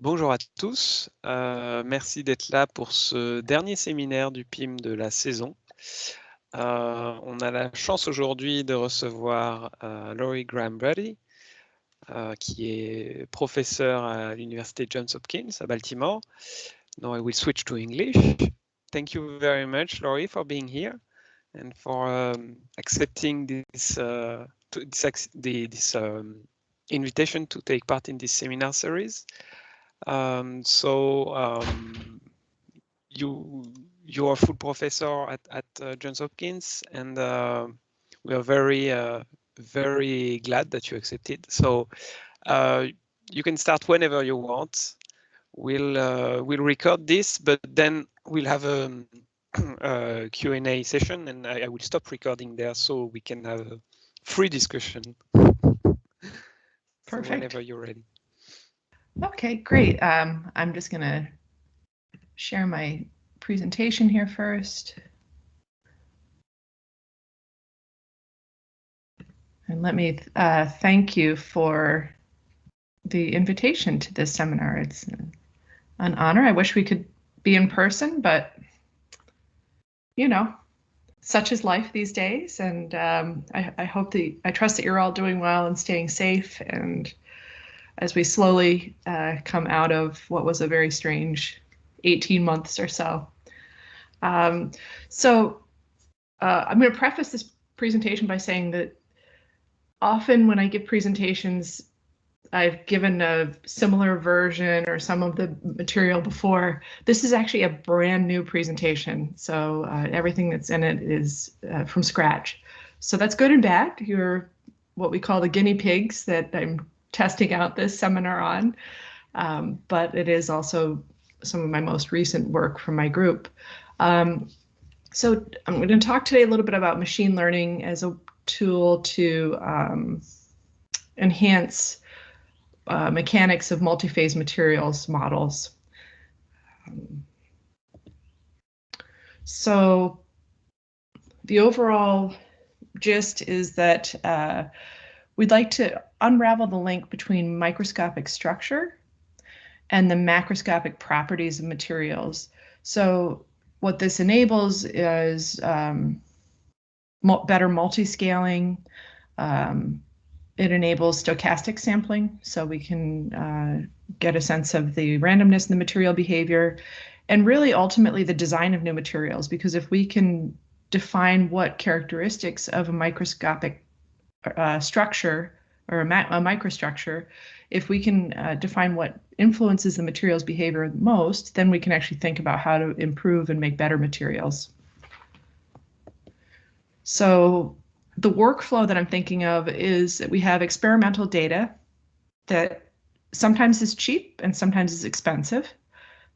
Bonjour à tous, merci d'être là pour ce dernier séminaire du PIMM de la saison. On a la chance aujourd'hui de recevoir Laurie Graham-Brady, qui est professeur à l'université Johns Hopkins à Baltimore. Now I will switch to English. Thank you very much, Laurie, for being here and for accepting this invitation to take part in this seminar series. You are a full professor at Johns Hopkins, and we are very glad that you accepted. So you can start whenever you want. We'll record this, but then we'll have a Q&A session, and I will stop recording there so we can have a free discussion. Perfect. So whenever you're ready. Okay, great. I'm just going to share my presentation here first. And let me thank you for the invitation to this seminar. It's an honor. I wish we could be in person, but you know, such is life these days. And I trust that you're all doing well and staying safe. And as we slowly come out of what was a very strange 18 months or so. I'm going to preface this presentation by saying that often when I give presentations, I've given a similar version or some of the material before. This is actually a brand new presentation. So everything that's in it is from scratch. So that's good and bad. You're what we call the guinea pigs that I'm testing out this seminar on. But it is also some of my most recent work from my group. So I'm going to talk today a little bit about machine learning as a tool to enhance mechanics of multi-phase materials models. So the overall gist is that we'd like to unravel the link between microscopic structure and the macroscopic properties of materials. So what this enables is better multi-scaling. It enables stochastic sampling, so we can get a sense of the randomness in the material behavior, and really ultimately the design of new materials, because if we can define what characteristics of a microscopic structure or a microstructure, if we can define what influences the material's behavior most, then we can actually think about how to improve and make better materials. So the workflow that I'm thinking of is that we have experimental data that sometimes is cheap and sometimes is expensive.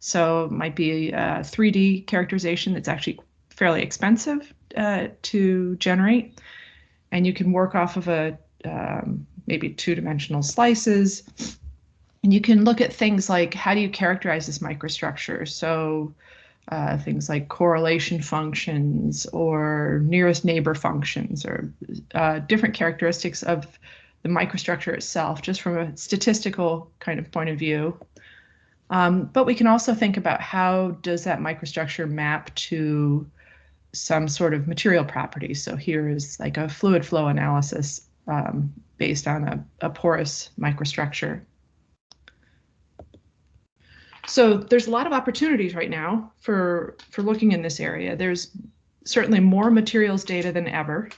So it might be a 3D characterization that's actually fairly expensive to generate. And you can work off of a maybe two-dimensional slices. And you can look at things like, how do you characterize this microstructure? So things like correlation functions or nearest neighbor functions, or different characteristics of the microstructure itself, just from a statistical kind of point of view. But we can also think about how does that microstructure map to some sort of material properties. So here is like a fluid flow analysis based on a porous microstructure. So there's a lot of opportunities right now for looking in this area. There's certainly more materials data than ever,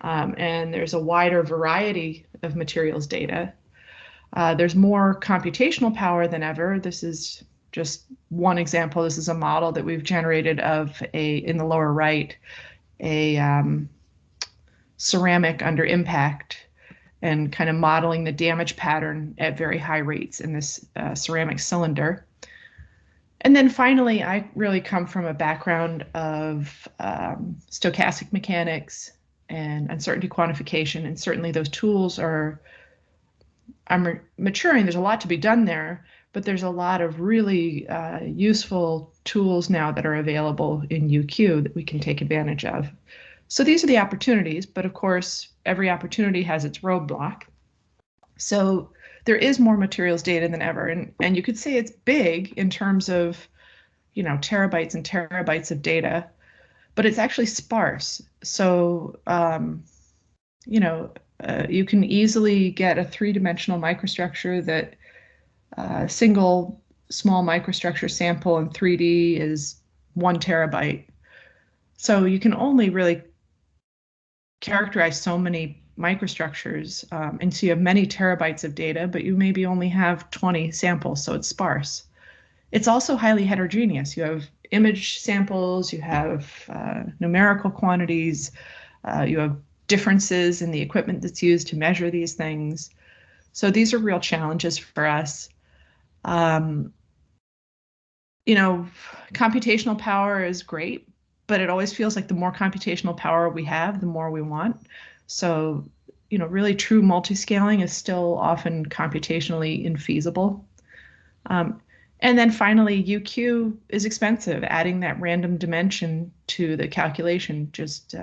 and there's a wider variety of materials data. There's more computational power than ever. This is just one example. This is a model that we've generated of in the lower right, a ceramic under impact, and kind of modeling the damage pattern at very high rates in this ceramic cylinder. And then finally, I really come from a background of stochastic mechanics and uncertainty quantification, and certainly those tools are maturing. There's a lot to be done there, but there's a lot of really useful tools now that are available in UQ that we can take advantage of. So these are the opportunities, but of course, every opportunity has its roadblock. So there is more materials data than ever. And you could say it's big in terms of, terabytes and terabytes of data, but it's actually sparse. So, you can easily get a three-dimensional microstructure that single small microstructure sample in 3D is 1 terabyte. So you can only really characterize so many microstructures, and so you have many terabytes of data, but you maybe only have 20 samples, so it's sparse. It's also highly heterogeneous. You have image samples, you have numerical quantities, you have differences in the equipment that's used to measure these things. So these are real challenges for us. Computational power is great, but it always feels like the more computational power we have, the more we want. So, really true multiscaling is still often computationally infeasible. And then finally, UQ is expensive. Adding that random dimension to the calculation just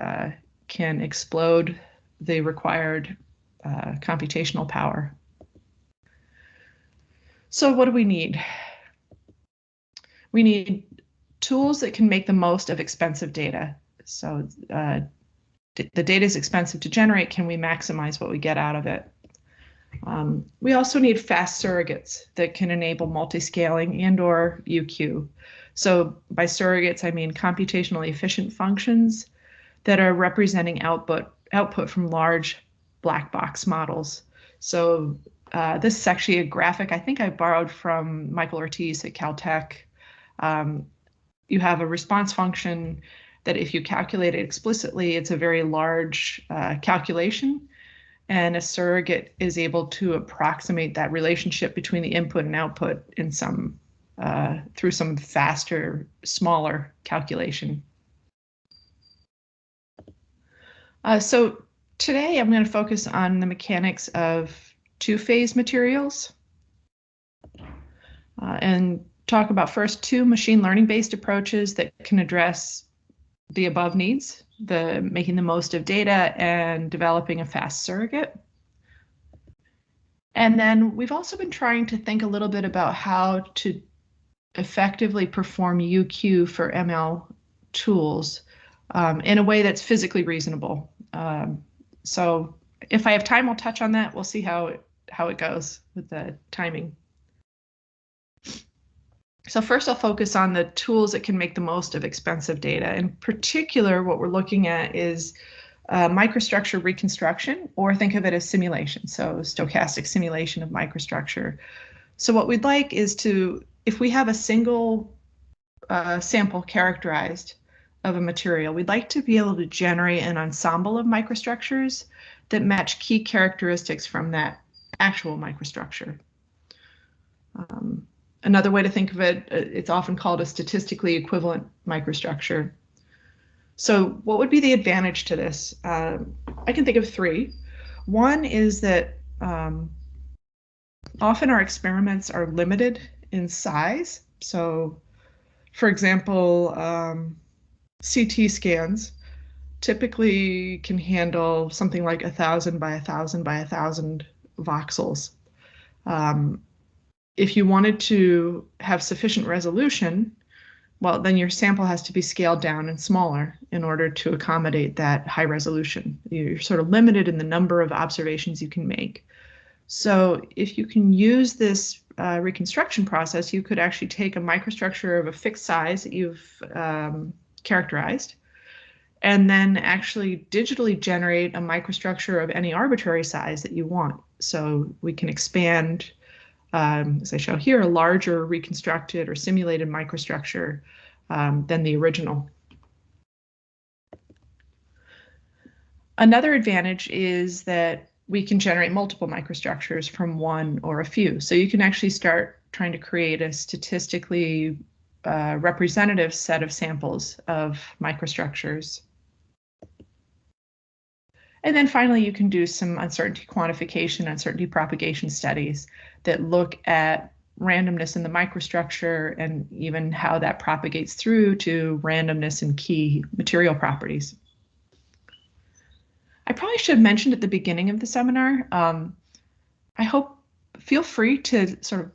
can explode the required computational power. So what do we need? We need tools that can make the most of expensive data. So the data is expensive to generate. Can we maximize what we get out of it? We also need fast surrogates that can enable multiscaling and/or UQ. So by surrogates, I mean computationally efficient functions that are representing output from large black box models. So this is actually a graphic I think I borrowed from Michael Ortiz at Caltech. You have a response function that if you calculate it explicitly, it's a very large calculation. And a surrogate is able to approximate that relationship between the input and output in through some faster, smaller calculation. So today I'm going to focus on the mechanics of two-phase materials and talk about first two machine learning-based approaches that can address the above needs, making the most of data and developing a fast surrogate. And then we've also been trying to think a little bit about how to effectively perform UQ for ML tools in a way that's physically reasonable. So if I have time, I'll touch on that. We'll see how it goes with the timing. So first I'll focus on the tools that can make the most of expensive data. In particular, what we're looking at is microstructure reconstruction, or think of it as simulation, so stochastic simulation of microstructure. So what we'd like is if we have a single sample characterized of a material, we'd like to be able to generate an ensemble of microstructures that match key characteristics from that actual microstructure. Another way to think of it, it's often called a statistically equivalent microstructure. So what would be the advantage to this? I can think of three. One is that often our experiments are limited in size. So for example, CT scans typically can handle something like 1,000 by 1,000 by 1,000 voxels. If you wanted to have sufficient resolution, well, then your sample has to be scaled down and smaller in order to accommodate that high resolution. You're sort of limited in the number of observations you can make. So if you can use this reconstruction process, you could actually take a microstructure of a fixed size that you've characterized, and then actually digitally generate a microstructure of any arbitrary size that you want. So we can expand, as I show here, a larger reconstructed or simulated microstructure than the original. Another advantage is that we can generate multiple microstructures from one or a few. So you can actually start trying to create a statistically representative set of samples of microstructures. And then finally, you can do some uncertainty quantification, uncertainty propagation studies that look at randomness in the microstructure and even how that propagates through to randomness in key material properties. I probably should have mentioned at the beginning of the seminar, I hope feel free to sort of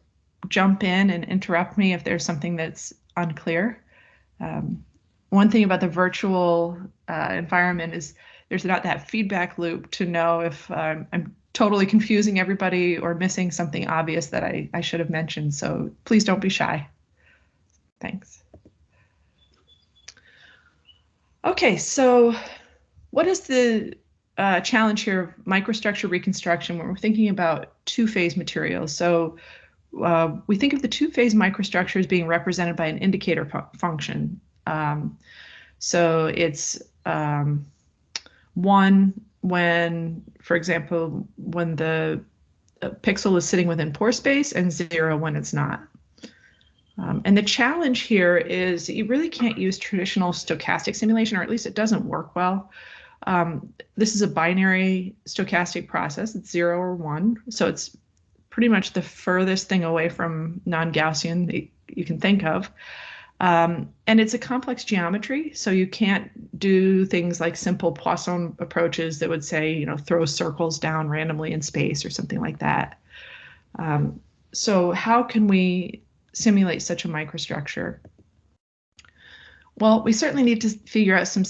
jump in and interrupt me if there's something that's unclear. One thing about the virtual environment is there's not that feedback loop to know if I'm totally confusing everybody or missing something obvious that I should have mentioned. So please don't be shy. Thanks. Okay, so what is the challenge here of microstructure reconstruction when we're thinking about two-phase materials? So we think of the two-phase microstructure as being represented by an indicator function. So it's 1 when, for example, when the pixel is sitting within pore space, and 0 when it's not. And the challenge here is that you really can't use traditional stochastic simulation, or at least it doesn't work well. This is a binary stochastic process. It's 0 or 1. So it's pretty much the furthest thing away from non-Gaussian that you can think of. And it's a complex geometry, so you can't do things like simple Poisson approaches that would say, you know, throw circles down randomly in space or something like that. So how can we simulate such a microstructure? Well, we certainly need to figure out some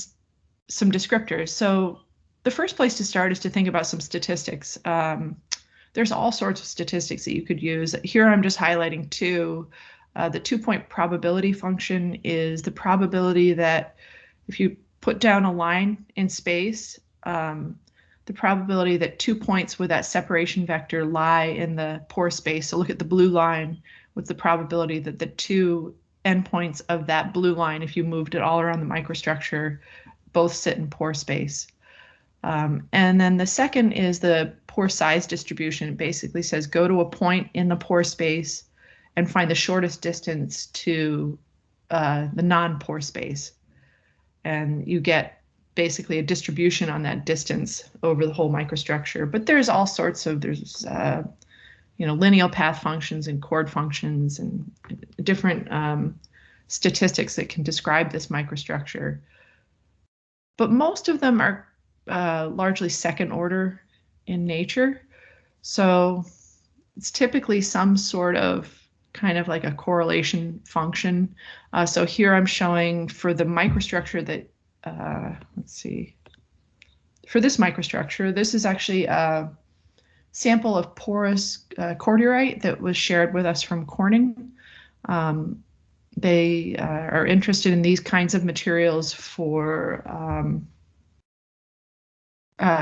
descriptors. So the first place to start is to think about some statistics. There's all sorts of statistics that you could use. Here I'm just highlighting 2. The 2-point probability function is the probability that if you put down a line in space, the probability that 2 points with that separation vector lie in the pore space. So look at the blue line with the probability that the 2 endpoints of that blue line, if you moved it all around the microstructure, both sit in pore space. And then the second is the pore size distribution. It basically says go to a point in the pore space and find the shortest distance to the non-pore space. And you get basically a distribution on that distance over the whole microstructure. But there's all sorts of, there's lineal path functions and chord functions and different statistics that can describe this microstructure. But most of them are largely second order in nature. So it's typically some sort of kind of like a correlation function. So here I'm showing for the microstructure that, let's see, for this microstructure, this is actually a sample of porous cordierite that was shared with us from Corning. They are interested in these kinds of materials for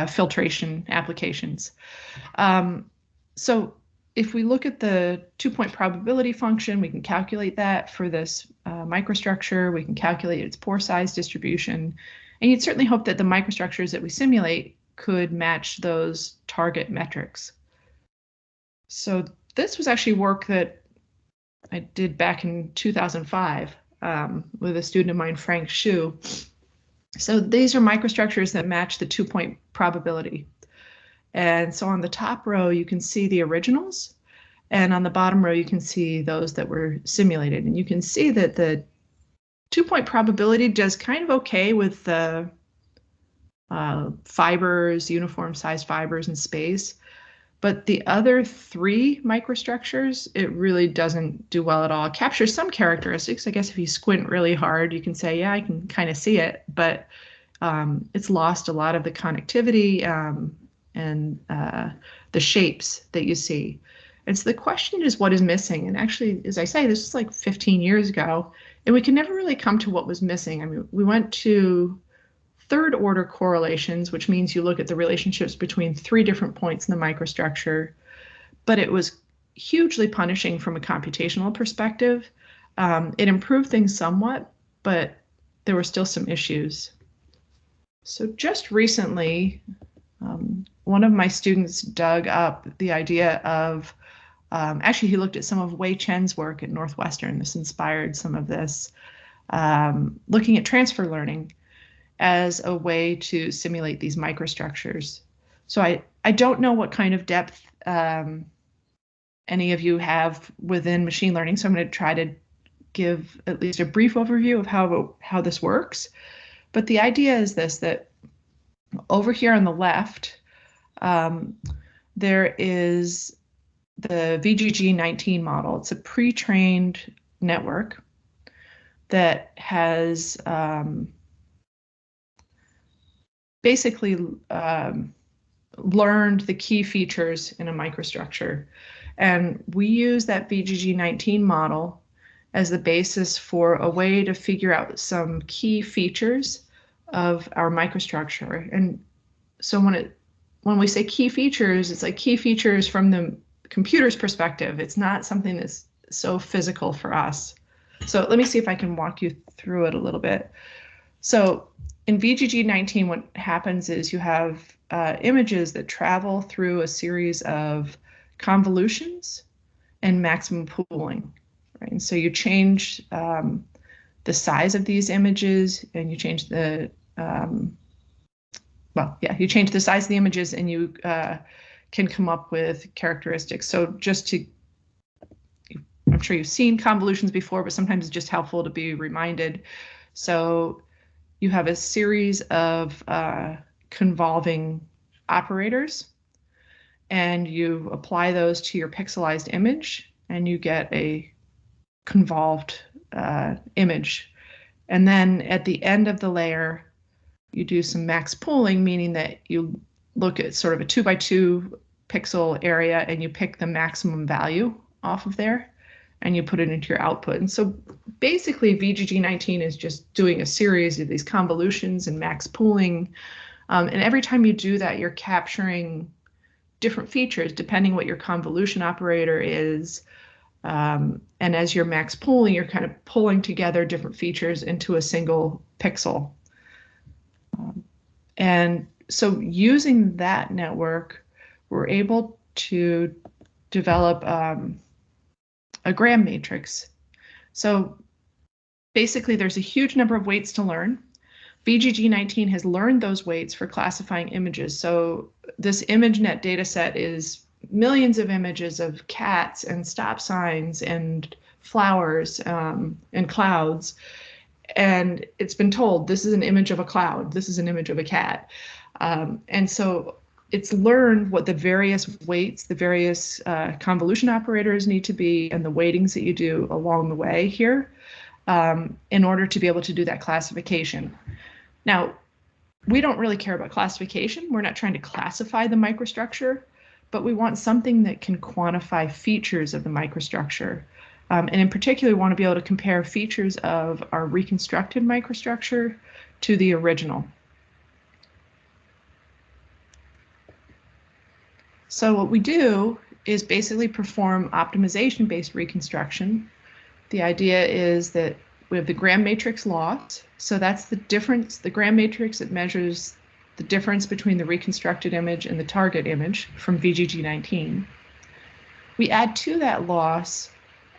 filtration applications. So if we look at the 2-point probability function, we can calculate that for this microstructure. We can calculate its pore size distribution. And you'd certainly hope that the microstructures that we simulate could match those target metrics. So this was actually work that I did back in 2005 with a student of mine, Frank Shu. So these are microstructures that match the 2-point probability. And so on the top row, you can see the originals, and on the bottom row, you can see those that were simulated. And you can see that the 2-point probability does kind of okay with the fibers, uniform sized fibers in space. But the other 3 microstructures, it really doesn't do well at all. It captures some characteristics. I guess if you squint really hard, you can say, yeah, I can kind of see it, but it's lost a lot of the connectivity and the shapes that you see. And so the question is, what is missing? And actually, as I say, this is like 15 years ago, and we can never really come to what was missing. I mean, we went to 3rd order correlations, which means you look at the relationships between 3 different points in the microstructure, but it was hugely punishing from a computational perspective. It improved things somewhat, but there were still some issues. So just recently, one of my students dug up the idea of, actually he looked at some of Wei Chen's work at Northwestern. This inspired some of this, looking at transfer learning as a way to simulate these microstructures. So I don't know what kind of depth any of you have within machine learning, so I'm going to try to give at least a brief overview of how this works. But the idea is this, that over here on the left, there is the VGG19 model. It's a pre-trained network that has basically learned the key features in a microstructure. And we use that VGG19 model as the basis for a way to figure out some key features of our microstructure. And so when we say key features, it's like key features from the computer's perspective. It's not something that's so physical for us. So let me see if I can walk you through it a little bit. So in VGG19, what happens is you have images that travel through a series of convolutions and maximum pooling. Right? And so you change the size of these images, and you change the you change the size of the images, and you can come up with characteristics. So I'm sure you've seen convolutions before, but sometimes it's just helpful to be reminded. So you have a series of convolving operators, and you apply those to your pixelized image, and you get a convolved image. And then at the end of the layer, you do some max pooling, meaning that you look at sort of a 2x2 pixel area and you pick the maximum value off of there and you put it into your output. And so basically VGG19 is just doing a series of these convolutions and max pooling. And every time you do that, you're capturing different features depending what your convolution operator is. And as you're max pooling, you're kind of pulling together different features into a single pixel. And so using that network, we're able to develop a Graham matrix. So basically, there's a huge number of weights to learn. VGG19 has learned those weights for classifying images. So this ImageNet data set is millions of images of cats and stop signs and flowers and clouds. And it's been told, this is an image of a cloud, this is an image of a cat. And so it's learned what the various weights, the various convolution operators need to be, and the weightings that you do along the way here in order to be able to do that classification. Now, we don't really care about classification. We're not trying to classify the microstructure, but we want something that can quantify features of the microstructure. And in particular, we want to be able to compare features of our reconstructed microstructure to the original. So what we do is basically perform optimization-based reconstruction. The idea is that we have the Graham matrix loss. So that's the difference, the Graham matrix that measures the difference between the reconstructed image and the target image from VGG19. We add to that loss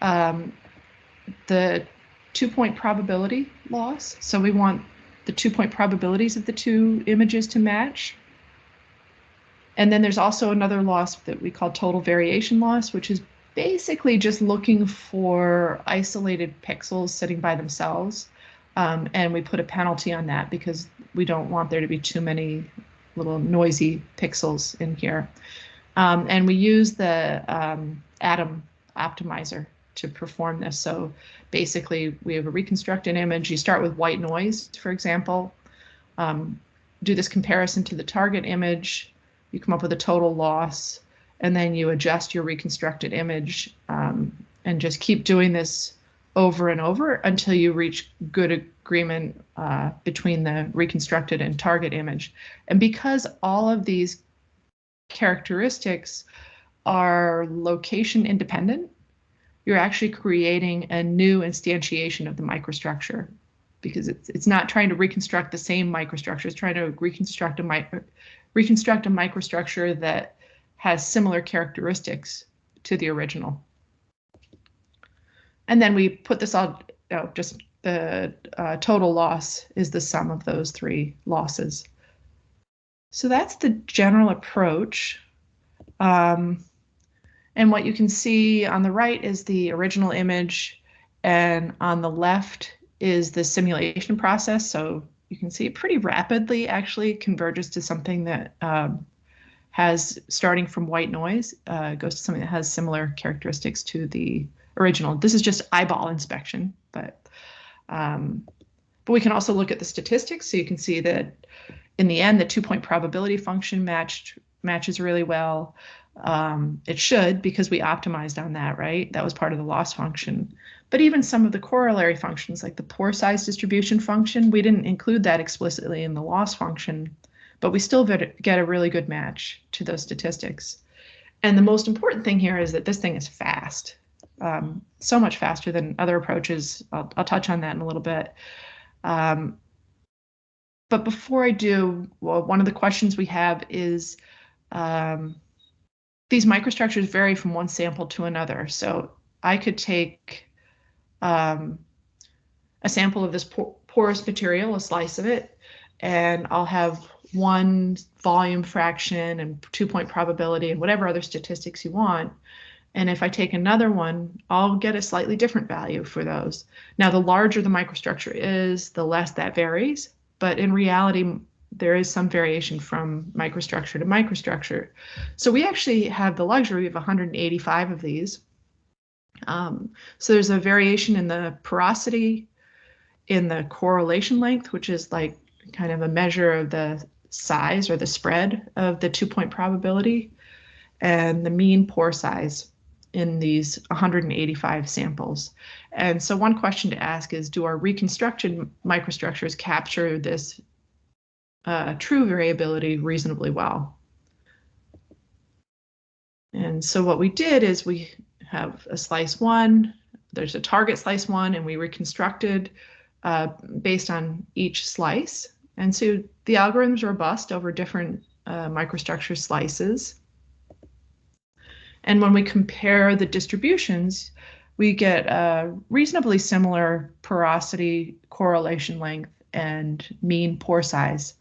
the 2-point probability loss. So we want the 2-point probabilities of the two images to match. And then there's also another loss that we call total variation loss, which is basically just looking for isolated pixels sitting by themselves. And we put a penalty on that because we don't want there to be too many little noisy pixels in here. And we use the atom optimizer to perform this. So basically, we have a reconstructed image. You start with white noise, for example. Do this comparison to the target image. You come up with a total loss, and then you adjust your reconstructed image and just keep doing this over and over until you reach good agreement between the reconstructed and target image. And because all of these characteristics are location independent, you're actually creating a new instantiation of the microstructure, because it's not trying to reconstruct the same microstructure. It's trying to reconstruct a microstructure that has similar characteristics to the original. And then we put this all, just the total loss is the sum of those three losses. So that's the general approach. And what you can see on the right is the original image, and on the left is the simulation process. So you can see it pretty rapidly actually converges to something that has, starting from white noise, goes to something that has similar characteristics to the original. This is just eyeball inspection, but we can also look at the statistics. So you can see that in the end, the 2-point probability function matches really well. It should, because we optimized on that, right? That was part of the loss function. But even some of the corollary functions, like the pore size distribution function, we didn't include that explicitly in the loss function, but we still get a really good match to those statistics. And the most important thing here is that this thing is fast, so much faster than other approaches. I'll touch on that in a little bit. But before I do, well, one of the questions we have is, these microstructures vary from one sample to another. So I could take a sample of this porous material, a slice of it, and I'll have one volume fraction and 2-point probability and whatever other statistics you want. And if I take another one, I'll get a slightly different value for those. Now, the larger the microstructure is, the less that varies. But in reality, there is some variation from microstructure to microstructure. So we actually have the luxury of 185 of these. So there's a variation in the porosity, in the correlation length, which is like kind of a measure of the size or the spread of the 2-point probability, and the mean pore size in these 185 samples. And so one question to ask is, do our reconstructed microstructures capture this true variability reasonably well? And so what we did is we have a slice 1, there's a target slice 1, and we reconstructed based on each slice. And so the algorithm's robust over different microstructure slices. And when we compare the distributions, we get a reasonably similar porosity, correlation length, and mean pore size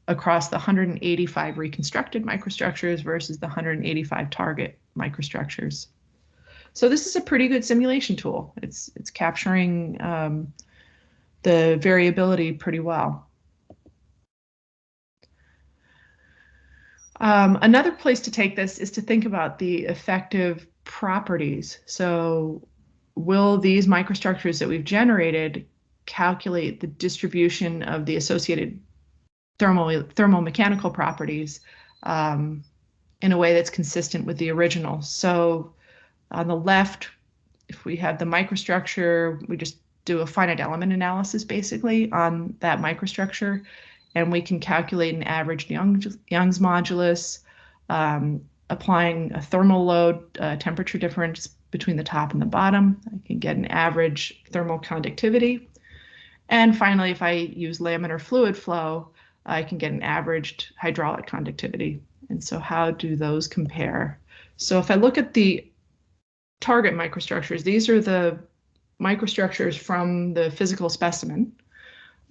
across the 185 reconstructed microstructures versus the 185 target microstructures. So this is a pretty good simulation tool. It's capturing the variability pretty well. Another place to take this is to think about the effective properties. So will these microstructures that we've generated calculate the distribution of the associated thermomechanical properties in a way that's consistent with the original? So on the left, if we have the microstructure, we just do a finite element analysis basically on that microstructure, and we can calculate an average Young's modulus, applying a thermal load temperature difference between the top and the bottom. I can get an average thermal conductivity. And finally, if I use laminar fluid flow, I can get an averaged hydraulic conductivity. And so how do those compare? So if I look at the target microstructures, these are the microstructures from the physical specimen.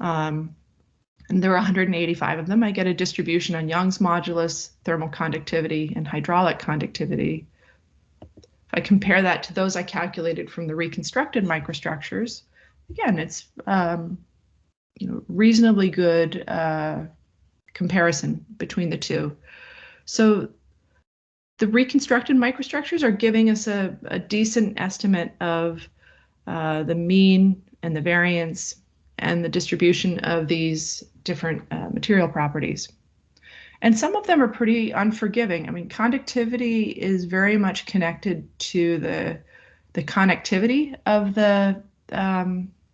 And there are 185 of them. I get a distribution on Young's modulus, thermal conductivity, and hydraulic conductivity. If I compare that to those I calculated from the reconstructed microstructures, again, it's reasonably good comparison between the two. So the reconstructed microstructures are giving us a decent estimate of the mean and the variance and the distribution of these different material properties. And some of them are pretty unforgiving. I mean, conductivity is very much connected to the connectivity of the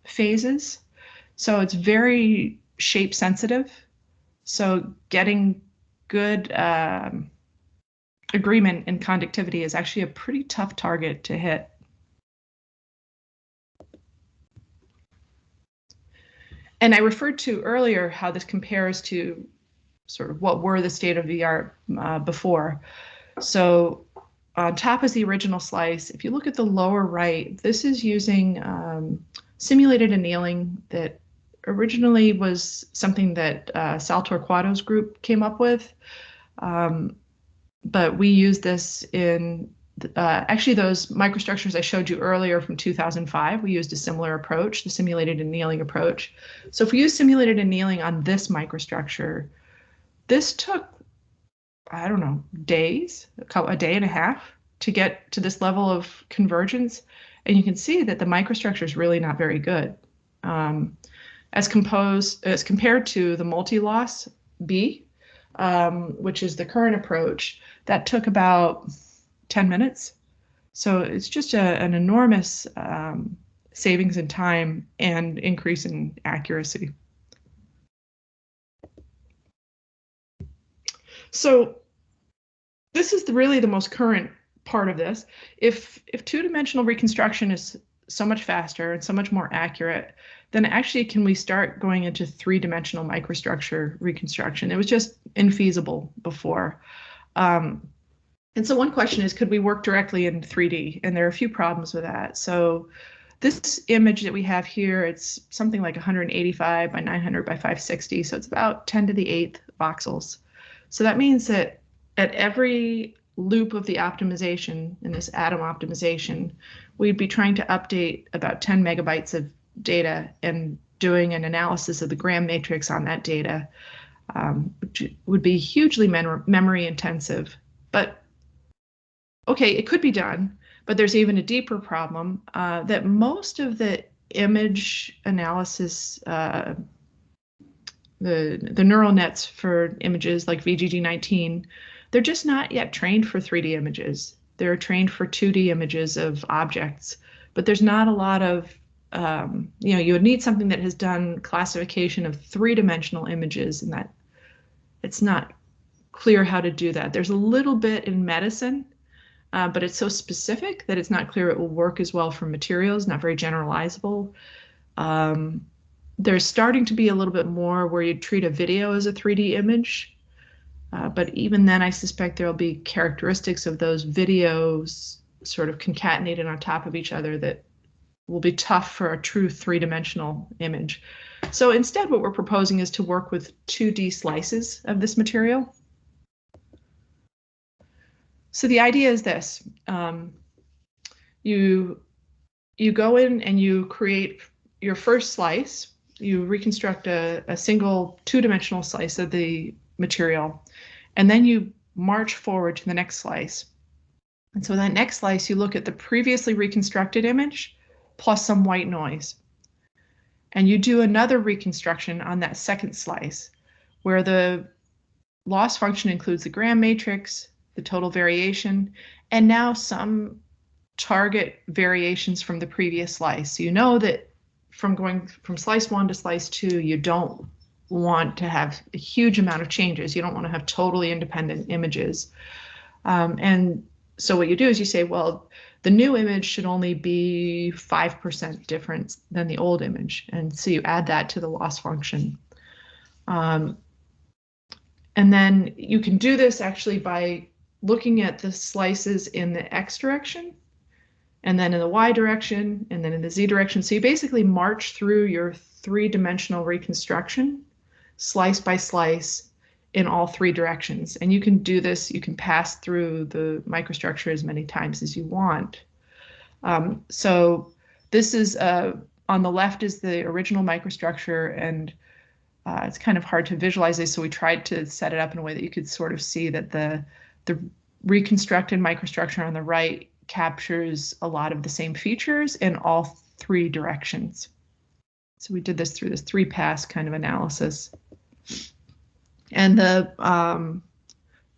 phases. So it's very shape sensitive. So getting good agreement in conductivity is actually a pretty tough target to hit. And I referred to earlier how this compares to sort of what were the state of the art before. So on top is the original slice. If you look at the lower right, this is using simulated annealing that originally was something that Sal Torquato's group came up with. But we use this in actually those microstructures I showed you earlier from 2005. We used a similar approach, the simulated annealing approach. So if we use simulated annealing on this microstructure, this took I don't know, days, a day and a half to get to this level of convergence. And you can see that the microstructure is really not very good. As compared to the multi-loss B, which is the current approach, that took about 10 minutes. So it's just an enormous savings in time and increase in accuracy. So this is really the most current part of this. If two-dimensional reconstruction is so much faster and so much more accurate, then actually can we start going into three-dimensional microstructure reconstruction? It was just infeasible before. And so one question is, could we work directly in 3D? And there are a few problems with that. So this image that we have here, it's something like 185 by 900 by 560. So it's about 10 to the 8th voxels. So that means that at every loop of the optimization in this atom optimization, we'd be trying to update about 10 megabytes of data and doing an analysis of the Graham matrix on that data, which would be hugely memory intensive. But okay, it could be done, but there's even a deeper problem that most of the image analysis, the neural nets for images like VGG19, they're just not yet trained for 3D images. They're trained for 2D images of objects, but there's not a lot of, you would need something that has done classification of three-dimensional images, and that it's not clear how to do that. There's a little bit in medicine, but it's so specific that it's not clear it will work as well for materials, not very generalizable. There's starting to be a little bit more where you treat a video as a 3D image. But even then, I suspect there'll be characteristics of those videos sort of concatenated on top of each other that will be tough for a true three-dimensional image. So instead, what we're proposing is to work with 2D slices of this material. So the idea is this. You go in and you create your first slice. You reconstruct a single two-dimensional slice of the material, and then you march forward to the next slice. And so that next slice, you look at the previously reconstructed image plus some white noise. And you do another reconstruction on that second slice, where the loss function includes the Graham matrix, the total variation, and now some target variations from the previous slice. So you know that from going from slice 1 to slice 2, you don't want to have a huge amount of changes. You don't want to have totally independent images. And so what you do is you say, well, the new image should only be 5% different than the old image. And so you add that to the loss function. And then you can do this actually by looking at the slices in the X direction, and then in the Y direction, and then in the Z direction. So you basically march through your three-dimensional reconstruction, slice by slice, in all three directions. And you can do this, you can pass through the microstructure as many times as you want. So this is, on the left is the original microstructure, and it's kind of hard to visualize this, so we tried to set it up in a way that you could sort of see that the reconstructed microstructure on the right captures a lot of the same features in all three directions. So we did this through this 3-pass kind of analysis. And the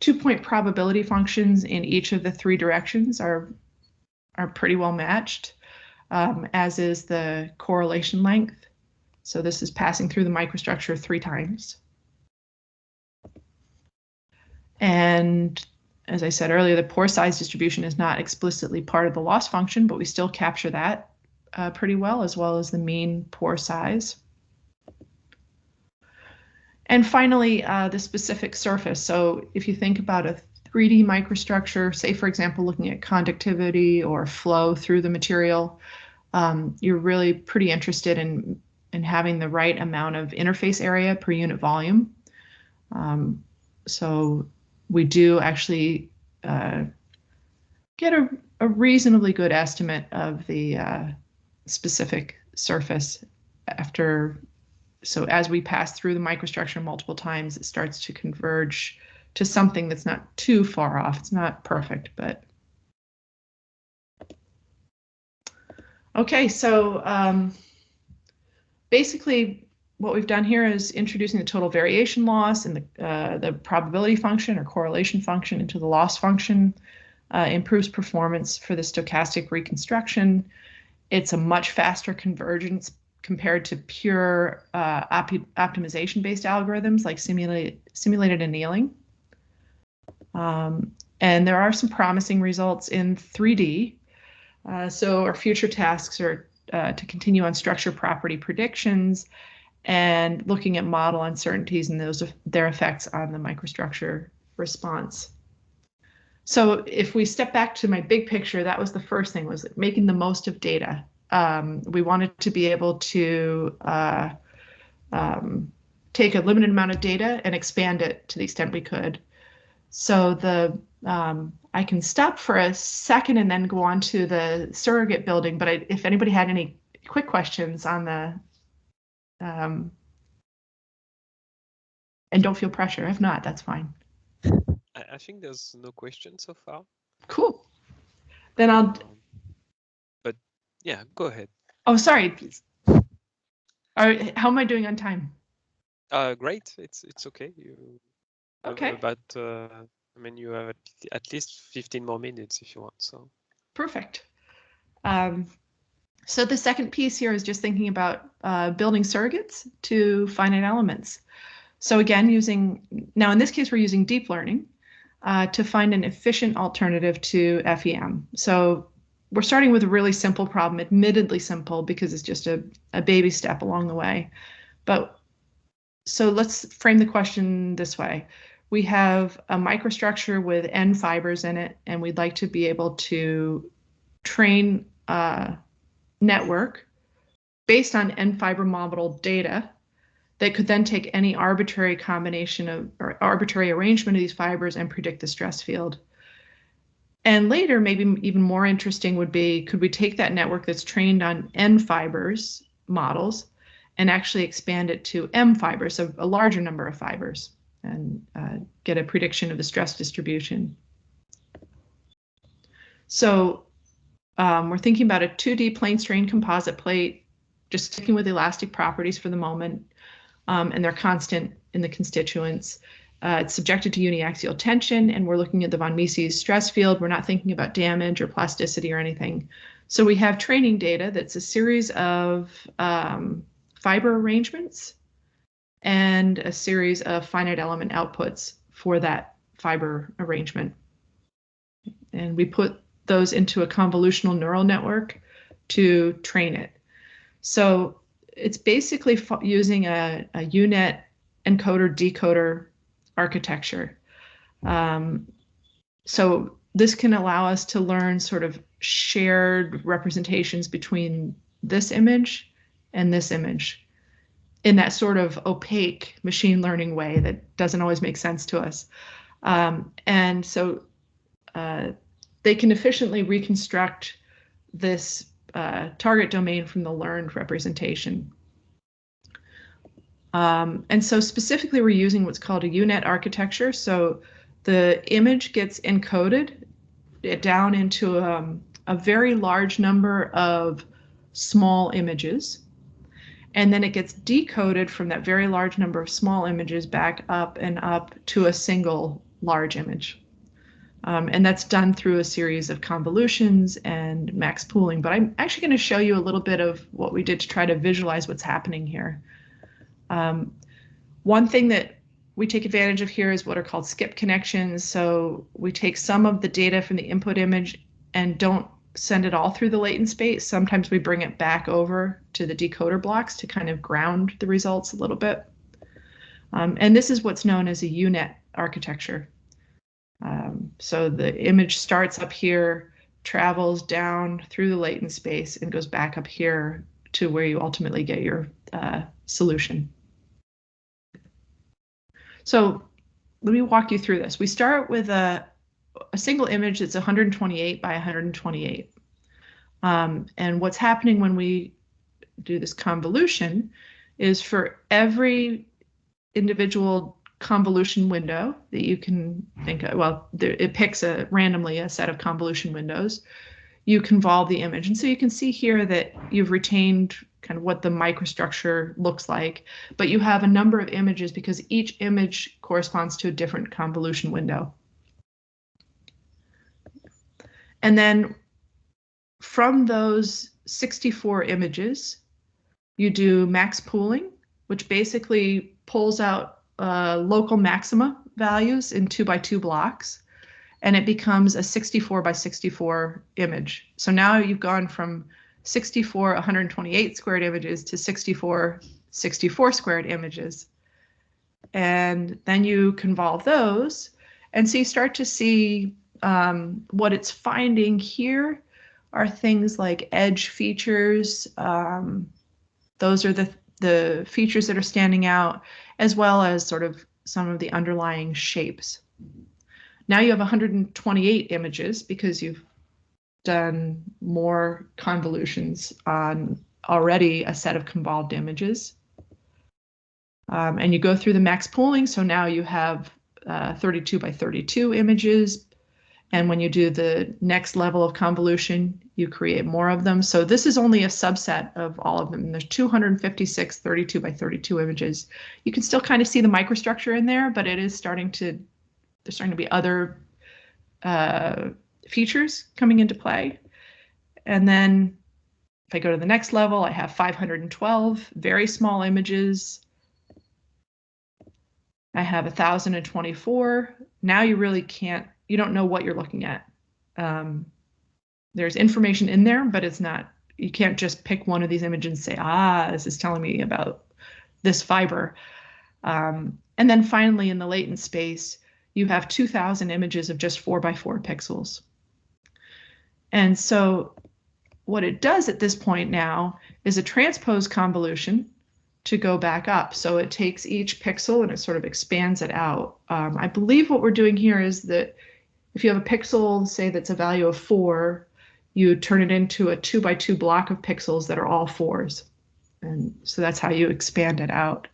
2-point probability functions in each of the three directions are pretty well matched, as is the correlation length. So this is passing through the microstructure 3 times. And as I said earlier, the pore size distribution is not explicitly part of the loss function, but we still capture that pretty well, as well as the mean pore size. And finally, the specific surface. So if you think about a 3D microstructure, say, for example, looking at conductivity or flow through the material, you're really pretty interested in having the right amount of interface area per unit volume. So we do actually get a reasonably good estimate of the specific surface after. So as we pass through the microstructure multiple times, it starts to converge to something that's not too far off. It's not perfect, but. Okay, so basically what we've done here is introducing the total variation loss and the probability function or correlation function into the loss function. Improves performance for the stochastic reconstruction. It's a much faster convergence compared to pure optimization-based algorithms like simulated annealing. And there are some promising results in 3D. So our future tasks are to continue on structure property predictions and looking at model uncertainties and their effects on the microstructure response. So if we step back to my big picture, that was the first thing, was making the most of data. We wanted to be able to take a limited amount of data and expand it to the extent we could. So I can stop for a second and then go on to the surrogate building, but if anybody had any quick questions on the, and don't feel pressure. If not, that's fine. I think there's no question so far. Cool. Then I'll. But yeah, go ahead. Oh, sorry. Please. How am I doing on time? Great. It's okay. Okay. About I mean, you have at least 15 more minutes if you want. So. Perfect. So the second piece here is just thinking about building surrogates to finite elements. So again, now in this case, we're using deep learning to find an efficient alternative to FEM. So we're starting with a really simple problem, admittedly simple because it's just a baby step along the way. But so let's frame the question this way. We have a microstructure with N fibers in it, and we'd like to be able to train a network based on N fiber model data that could then take any arbitrary combination of or arbitrary arrangement of these fibers and predict the stress field. And later, maybe even more interesting would be, could we take that network that's trained on N fibers models and actually expand it to M fibers, so a larger number of fibers, and get a prediction of the stress distribution. So we're thinking about a 2D plane strain composite plate, just sticking with elastic properties for the moment. And they're constant in the constituents. It's subjected to uniaxial tension, and we're looking at the von Mises stress field. We're not thinking about damage or plasticity or anything. So we have training data that's a series of fiber arrangements and a series of finite element outputs for that fiber arrangement. And we put those into a convolutional neural network to train it. So it's basically using a UNet encoder decoder architecture. So this can allow us to learn sort of shared representations between this image and this image in that sort of opaque machine learning way that doesn't always make sense to us. And so they can efficiently reconstruct this target domain from the learned representation. And so specifically, we're using what's called a UNet architecture. So the image gets encoded down into a very large number of small images. And then it gets decoded from that very large number of small images back up and up to a single large image. And that's done through a series of convolutions and max pooling. But I'm actually going to show you a little bit of what we did to try to visualize what's happening here. One thing that we take advantage of here is what are called skip connections. So we take some of the data from the input image and don't send it all through the latent space. Sometimes we bring it back over to the decoder blocks to kind of ground the results a little bit. And this is what's known as a UNet architecture. So the image starts up here, travels down through the latent space, and goes back up here to where you ultimately get your solution. So let me walk you through this. We start with a single image that's 128 by 128. And what's happening when we do this convolution is for every individual convolution window that you can think of. Well, it picks randomly a set of convolution windows. You convolve the image. And so you can see here that you've retained kind of what the microstructure looks like, but you have a number of images because each image corresponds to a different convolution window. And then from those 64 images, you do max pooling, which basically pulls out local maxima values in 2x2 blocks, and it becomes a 64 by 64 image. So now you've gone from 64 128 squared images to 64 64 squared images. And then you convolve those, and so you start to see what it's finding here are things like edge features. Those are the features that are standing out, as well as sort of some of the underlying shapes. Now you have 128 images because you've done more convolutions on already a set of convolved images. And you go through the max pooling, so now you have 32 by 32 images. And when you do the next level of convolution, you create more of them. So this is only a subset of all of them. There's 256 32 by 32 images. You can still kind of see the microstructure in there, but it is starting to, there's starting to be other features coming into play. And then if I go to the next level, I have 512 very small images. I have 1,024. Now you really can't, you don't know what you're looking at. There's information in there, but it's not, you can't just pick one of these images and say, ah, this is telling me about this fiber. And then finally in the latent space, you have 2,000 images of just 4x4 pixels. And so what it does at this point now is a transpose convolution to go back up. So it takes each pixel and it sort of expands it out. I believe what we're doing here is that if you have a pixel, say that's a value of 4, you turn it into a 2x2 block of pixels that are all 4s. And so that's how you expand it out.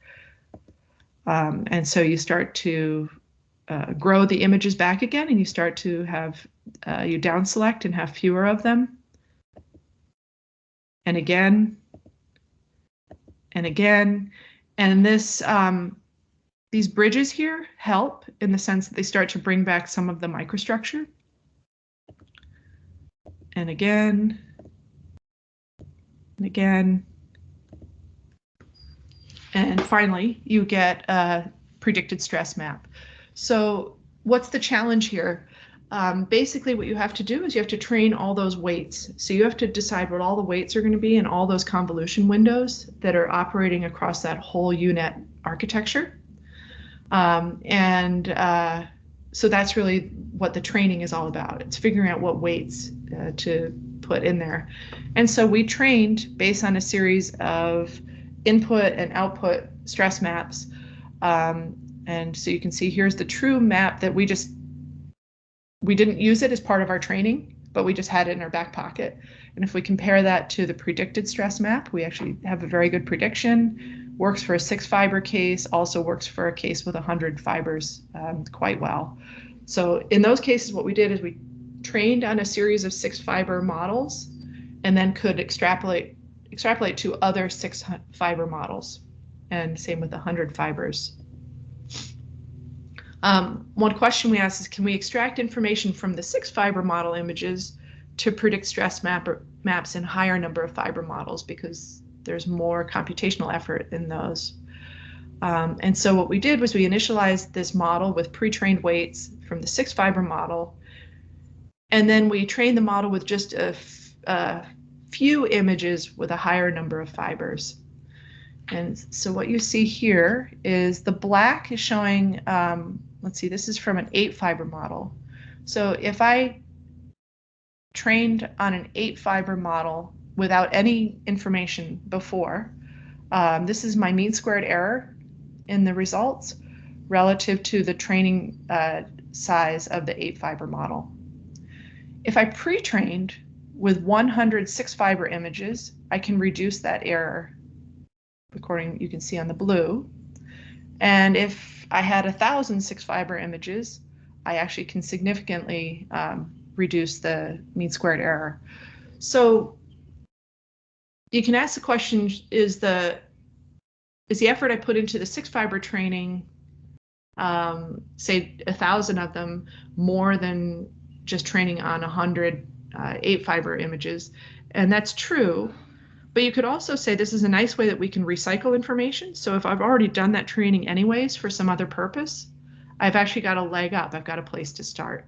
And so you start to grow the images back again, and you start to have, you down select and have fewer of them. And again, and again. And this, these bridges here help in the sense that they start to bring back some of the microstructure. And again, and again. And finally, you get a predicted stress map. So what's the challenge here? Basically, what you have to do is you have to train all those weights. So you have to decide what all the weights are going to be in all those convolution windows that are operating across that whole UNet architecture. So that's really what the training is all about. It's figuring out what weights to put in there. And so we trained based on a series of input and output stress maps. And so you can see here's the true map that we didn't use it as part of our training, but we just had it in our back pocket. And if we compare that to the predicted stress map, we actually have a very good prediction. Works for a 6-fiber case, also works for a case with 100 fibers quite well. So in those cases, what we did is we trained on a series of 6-fiber models and then could extrapolate to other 6-fiber models, and same with 100 fibers. One question we asked is, can we extract information from the 6-fiber model images to predict stress maps in higher number of fiber models, because there's more computational effort in those. And so what we did was we initialized this model with pre-trained weights from the 6-fiber model, and then we trained the model with just a few images with a higher number of fibers. And so what you see here is the black is showing, let's see, this is from an 8-fiber model. So if I trained on an 8-fiber model without any information before, this is my mean squared error in the results relative to the training size of the 8-fiber model. If I pre-trained with 100 6-fiber images, I can reduce that error according, you can see on the blue. And if I had 1,000 6-fiber images, I actually can significantly reduce the mean squared error. So you can ask the question, is the effort I put into the 6-fiber training, say 1,000 of them, more than just training on 100 8-fiber images? And that's true. But you could also say this is a nice way that we can recycle information. So if I've already done that training anyways for some other purpose, I've actually got a leg up. I've got a place to start.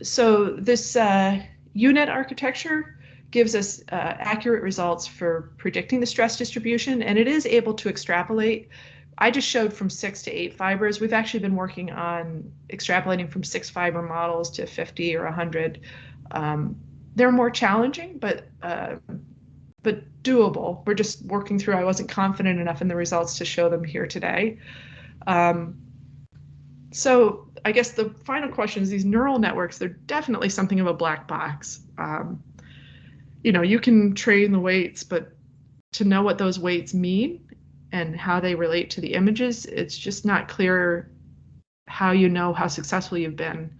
So this UNet architecture gives us accurate results for predicting the stress distribution, and it is able to extrapolate. I just showed from 6 to 8 fibers. We've actually been working on extrapolating from 6-fiber models to 50 or 100. They're more challenging, but doable. We're just working through. I wasn't confident enough in the results to show them here today. So I guess the final question is, these neural networks, they're definitely something of a black box. You can train the weights, but to know what those weights mean and how they relate to the images, it's just not clear how you know how successful you've been.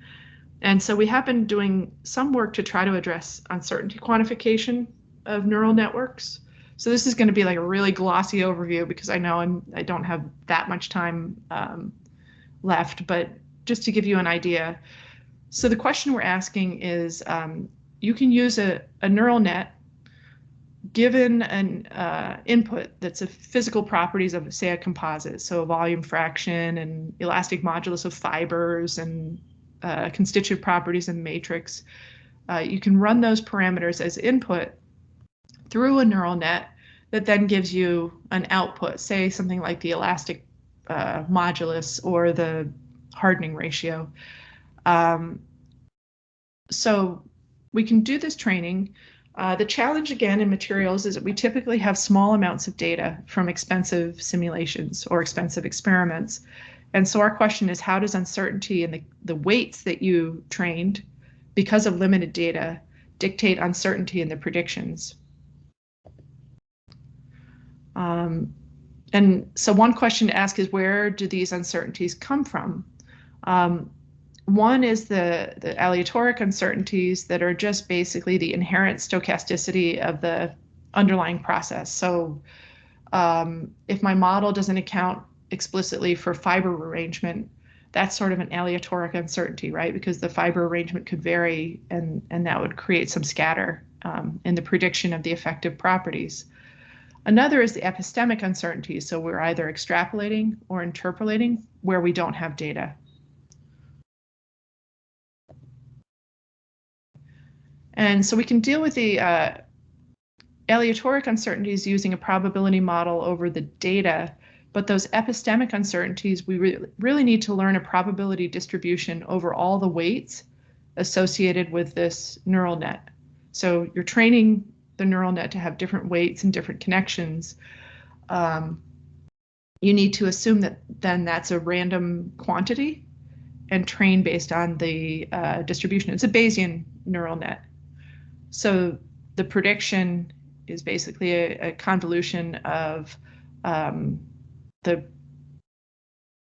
And so we have been doing some work to try to address uncertainty quantification of neural networks. So this is going to be like a really glossy overview because I know I don't have that much time left, but just to give you an idea. So the question we're asking is, you can use a neural net given an input that's a physical properties of, say, a composite, so a volume fraction and elastic modulus of fibers and constituent properties and matrix. You can run those parameters as input through a neural net that then gives you an output, say something like the elastic modulus or the hardening ratio. So we can do this training. The challenge again in materials is that we typically have small amounts of data from expensive simulations or expensive experiments. And so our question is, how does uncertainty in the weights that you trained because of limited data dictate uncertainty in the predictions? And so one question to ask is, where do these uncertainties come from? One is the aleatoric uncertainties that are just basically the inherent stochasticity of the underlying process. So if my model doesn't account explicitly for fiber arrangement, that's sort of an aleatoric uncertainty, right? Because the fiber arrangement could vary and that would create some scatter in the prediction of the effective properties. Another is the epistemic uncertainty. So we're either extrapolating or interpolating where we don't have data. And so we can deal with the aleatoric uncertainties using a probability model over the data, but those epistemic uncertainties, we really need to learn a probability distribution over all the weights associated with this neural net. So you're training the neural net to have different weights and different connections. You need to assume that then that's a random quantity and train based on the distribution. It's a Bayesian neural net. So the prediction is basically a convolution of the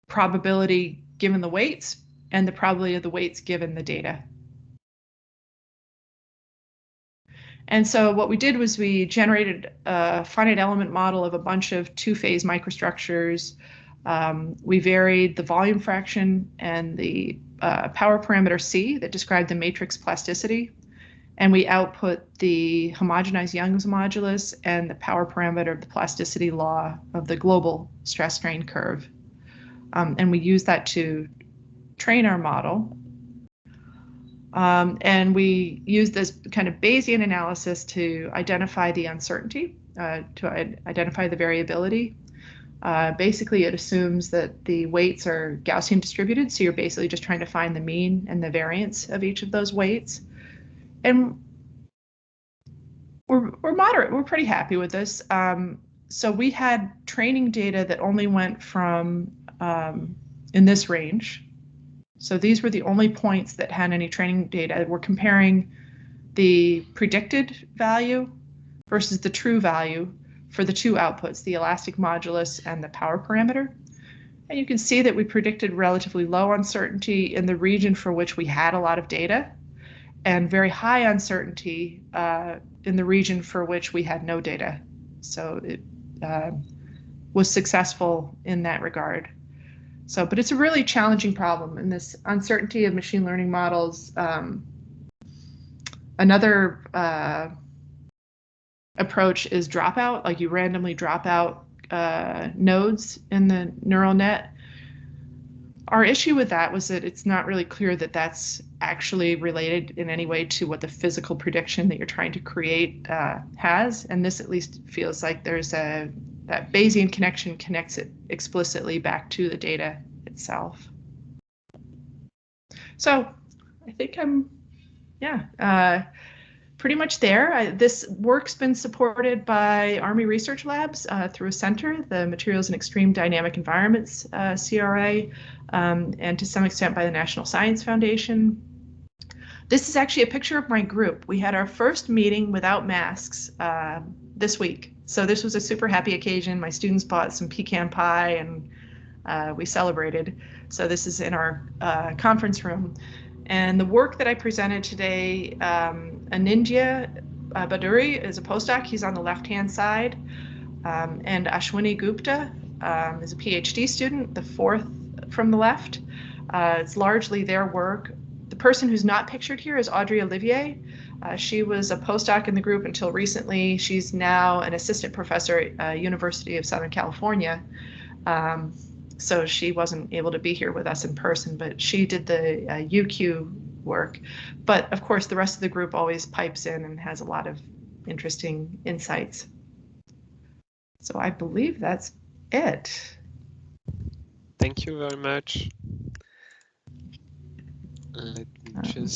probability given the weights and the probability of the weights given the data. And so what we did was we generated a finite element model of a bunch of two-phase microstructures. We varied the volume fraction and the power parameter C that described the matrix plasticity. And we output the homogenized Young's modulus and the power parameter of the plasticity law of the global stress strain curve. And we use that to train our model. And we use this kind of Bayesian analysis to identify the uncertainty, to identify the variability. Basically, it assumes that the weights are Gaussian distributed. So you're basically just trying to find the mean and the variance of each of those weights. And we're moderate. We're pretty happy with this. So we had training data that only went from in this range. So these were the only points that had any training data. We're comparing the predicted value versus the true value for the two outputs, the elastic modulus and the power parameter. And you can see that we predicted relatively low uncertainty in the region for which we had a lot of data, and very high uncertainty in the region for which we had no data. So it was successful in that regard. So, but it's a really challenging problem, and this uncertainty of machine learning models. Another approach is dropout, like you randomly drop out nodes in the neural net. Our issue with that was that it's not really clear that that's actually related in any way to what the physical prediction that you're trying to create has. And this at least feels like there's that Bayesian connection connects it explicitly back to the data itself. So I think I'm, pretty much there. This work's been supported by Army Research Labs through a center, the Materials in Extreme Dynamic Environments, CRA, and to some extent by the National Science Foundation. This is actually a picture of my group. We had our first meeting without masks this week. So this was a super happy occasion. My students bought some pecan pie and we celebrated. So this is in our conference room. And the work that I presented today, Anindya Baduri is a postdoc. He's on the left-hand side. And Ashwini Gupta is a PhD student, the fourth from the left. It's largely their work. The person who's not pictured here is Audrey Olivier. She was a postdoc in the group until recently. She's now an assistant professor at University of Southern California. So she wasn't able to be here with us in person, but she did the UQ work. But of course, the rest of the group always pipes in and has a lot of interesting insights. So I believe that's it. Thank you very much. Let me just